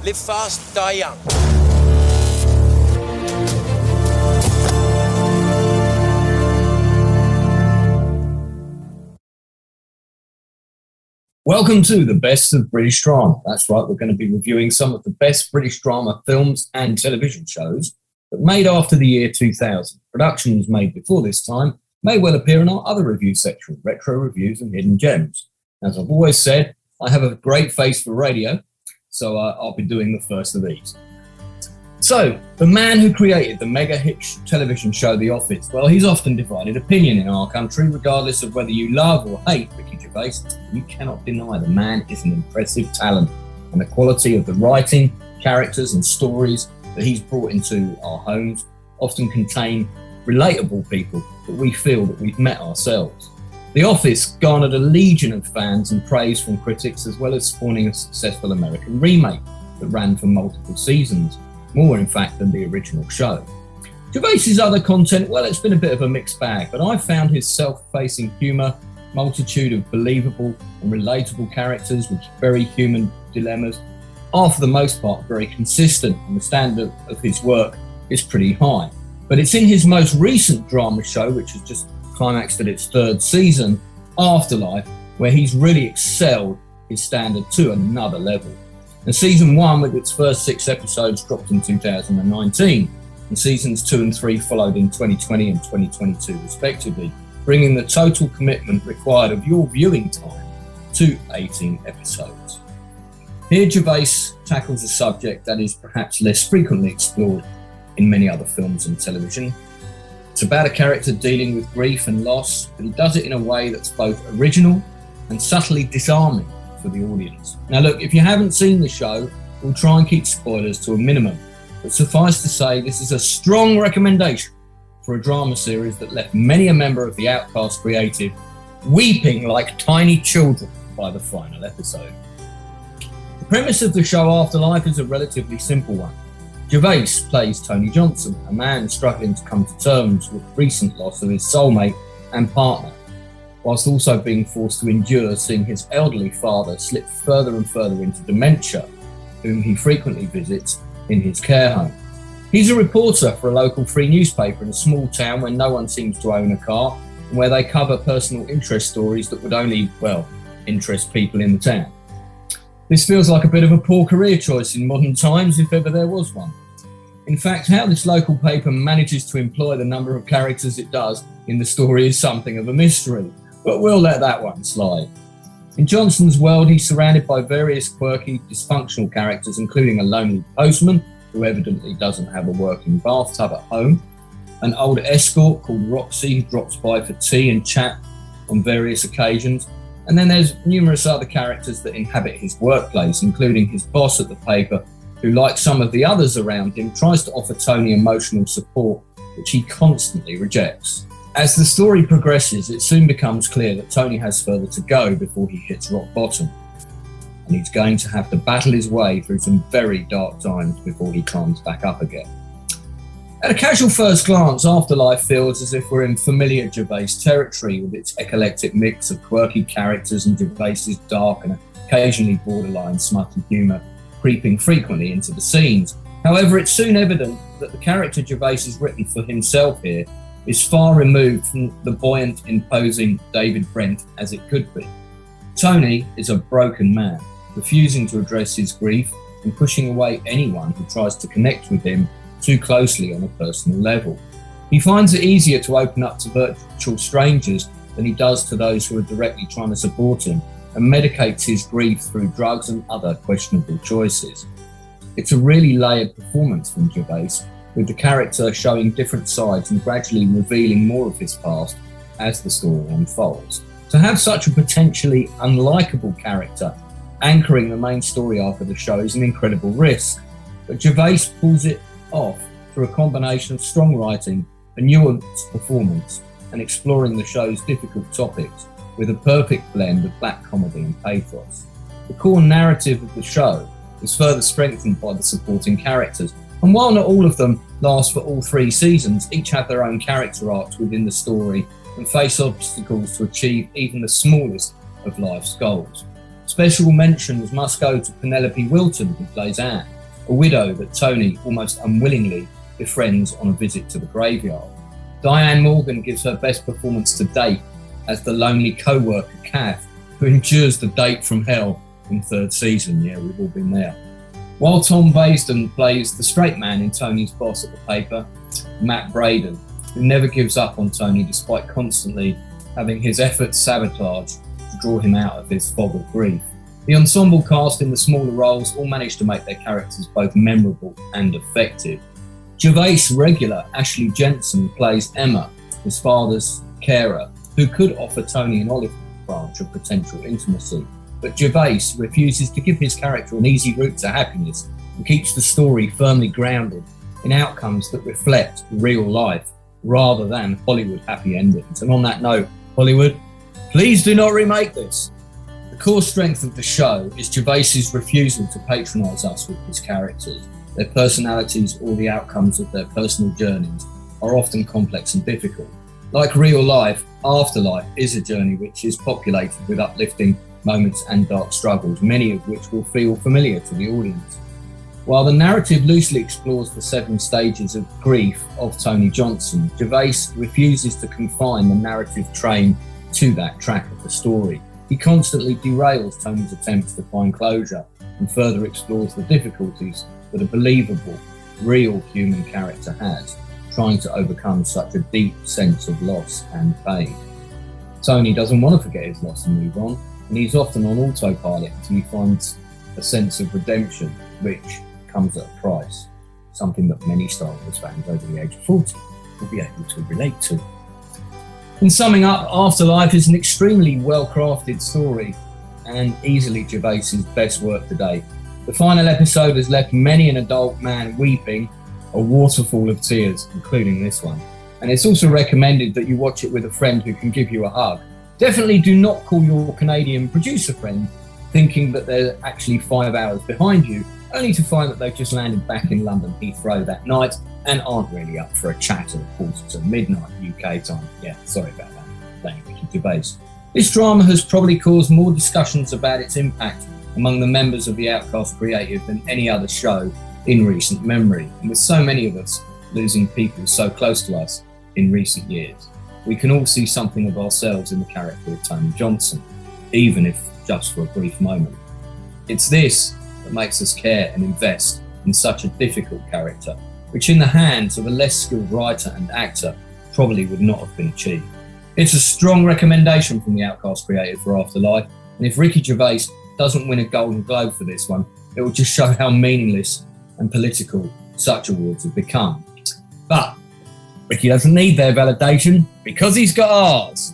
Live fast, die young. Welcome to the best of British drama. That's right, we're going to be reviewing some of the best British drama films and television shows that made after the year 2000. Productions made before this time may well appear in our other review section, retro reviews and hidden gems. As I've always said, I have a great face for radio, so I'll be doing the first of these. So, the man who created the mega hit television show The Office, well, he's often divided opinion in our country, regardless of whether you love or hate Ricky Gervais. You cannot deny the man is an impressive talent, and the quality of the writing, characters and stories that he's brought into our homes often contain relatable people that we feel that we've met ourselves. The Office garnered a legion of fans and praise from critics, as well as spawning a successful American remake that ran for multiple seasons. More, in fact, than the original show. Gervais's other content, well, it's been a bit of a mixed bag, but I've found his self-facing humour, multitude of believable and relatable characters with very human dilemmas, are for the most part very consistent, and the standard of his work is pretty high. But it's in his most recent drama show, which has just climaxed at its third season, Afterlife, where he's really excelled his standard to another level. And season 1, with its first 6 episodes, dropped in 2019, and seasons 2 and 3 followed in 2020 and 2022 respectively, bringing the total commitment required of your viewing time to 18 episodes. Here Gervais tackles a subject that is perhaps less frequently explored in many other films and television. It's about a character dealing with grief and loss, but he does it in a way that's both original and subtly disarming for the audience. Now look, if you haven't seen the show, we'll try and keep spoilers to a minimum, but suffice to say this is a strong recommendation for a drama series that left many a member of the Outcast creative weeping like tiny children by the final episode. The premise of the show Afterlife is a relatively simple one. Gervais plays Tony Johnson, a man struggling to come to terms with the recent loss of his soulmate and partner, whilst also being forced to endure seeing his elderly father slip further and further into dementia, whom he frequently visits in his care home. He's a reporter for a local free newspaper in a small town where no one seems to own a car, and where they cover personal interest stories that would only, well, interest people in the town. This feels like a bit of a poor career choice in modern times, if ever there was one. In fact, how this local paper manages to employ the number of characters it does in the story is something of a mystery. But we'll let that one slide. In Johnson's world, he's surrounded by various quirky, dysfunctional characters, including a lonely postman, who evidently doesn't have a working bathtub at home, an old escort called Roxy, who drops by for tea and chat on various occasions, and then there's numerous other characters that inhabit his workplace, including his boss at the paper, who, like some of the others around him, tries to offer Tony emotional support, which he constantly rejects. As the story progresses, it soon becomes clear that Tony has further to go before he hits rock bottom, and he's going to have to battle his way through some very dark times before he climbs back up again. At a casual first glance, Afterlife feels as if we're in familiar Gervais territory, with its eclectic mix of quirky characters and Gervais's dark and occasionally borderline smutty humour creeping frequently into the scenes. However, it's soon evident that the character Gervais has written for himself here is far removed from the buoyant, imposing David Brent as it could be. Tony is a broken man, refusing to address his grief and pushing away anyone who tries to connect with him too closely on a personal level. He finds it easier to open up to virtual strangers than he does to those who are directly trying to support him, and medicates his grief through drugs and other questionable choices. It's a really layered performance from Gervais, with the character showing different sides and gradually revealing more of his past as the story unfolds. To have such a potentially unlikable character anchoring the main story arc of the show is an incredible risk, but Gervais pulls it off through a combination of strong writing, a nuanced performance, and exploring the show's difficult topics with a perfect blend of black comedy and pathos. The core narrative of the show is further strengthened by the supporting characters, and while not all of them last for all 3 seasons, each have their own character arcs within the story and face obstacles to achieve even the smallest of life's goals. Special mentions must go to Penelope Wilton, who plays Anne, a widow that Tony almost unwillingly befriends on a visit to the graveyard. Diane Morgan gives her best performance to date as the lonely co-worker Kath, who endures the date from hell in third season. Yeah, we've all been there. While Tom Baisden plays the straight man in Tony's boss at the paper, Matt Braden, who never gives up on Tony despite constantly having his efforts sabotaged to draw him out of his fog of grief. The ensemble cast in the smaller roles all managed to make their characters both memorable and effective. Gervais regular Ashley Jensen plays Emma, his father's carer, who could offer Tony an olive branch of potential intimacy. But Gervais refuses to give his character an easy route to happiness and keeps the story firmly grounded in outcomes that reflect real life rather than Hollywood happy endings. And on that note, Hollywood, please do not remake this. The core strength of the show is Gervais's refusal to patronise us with his characters. Their personalities or the outcomes of their personal journeys are often complex and difficult. Like real life, Afterlife is a journey which is populated with uplifting moments and dark struggles, many of which will feel familiar to the audience. While the narrative loosely explores the 7 stages of grief of Tony Johnson, Gervais refuses to confine the narrative train to that track of the story. He constantly derails Tony's attempts to find closure and further explores the difficulties that a believable, real human character has, trying to overcome such a deep sense of loss and pain. Tony doesn't want to forget his loss and move on, and he's often on autopilot until he finds a sense of redemption, which comes at a price, something that many Star Wars fans over the age of 40 will be able to relate to. In summing up, Afterlife is an extremely well-crafted story and easily Gervais's best work to date. The final episode has left many an adult man weeping a waterfall of tears, including this one. And it's also recommended that you watch it with a friend who can give you a hug. Definitely do not call your Canadian producer friend thinking that they're actually 5 hours behind you, only to find that they've just landed back in London Heathrow that night and aren't really up for a chat at midnight UK time. Yeah, sorry about that. Thank you, Gervais. This drama has probably caused more discussions about its impact among the members of the Outcast Creative than any other show in recent memory. And with so many of us losing people so close to us in recent years, we can all see something of ourselves in the character of Tony Johnson, even if just for a brief moment. It's this that makes us care and invest in such a difficult character, which in the hands of a less skilled writer and actor probably would not have been achieved. It's a strong recommendation from the Outcast Creative for Afterlife, and if Ricky Gervais doesn't win a Golden Globe for this one, it will just show how meaningless and political such awards have become. But Ricky doesn't need their validation because he's got ours.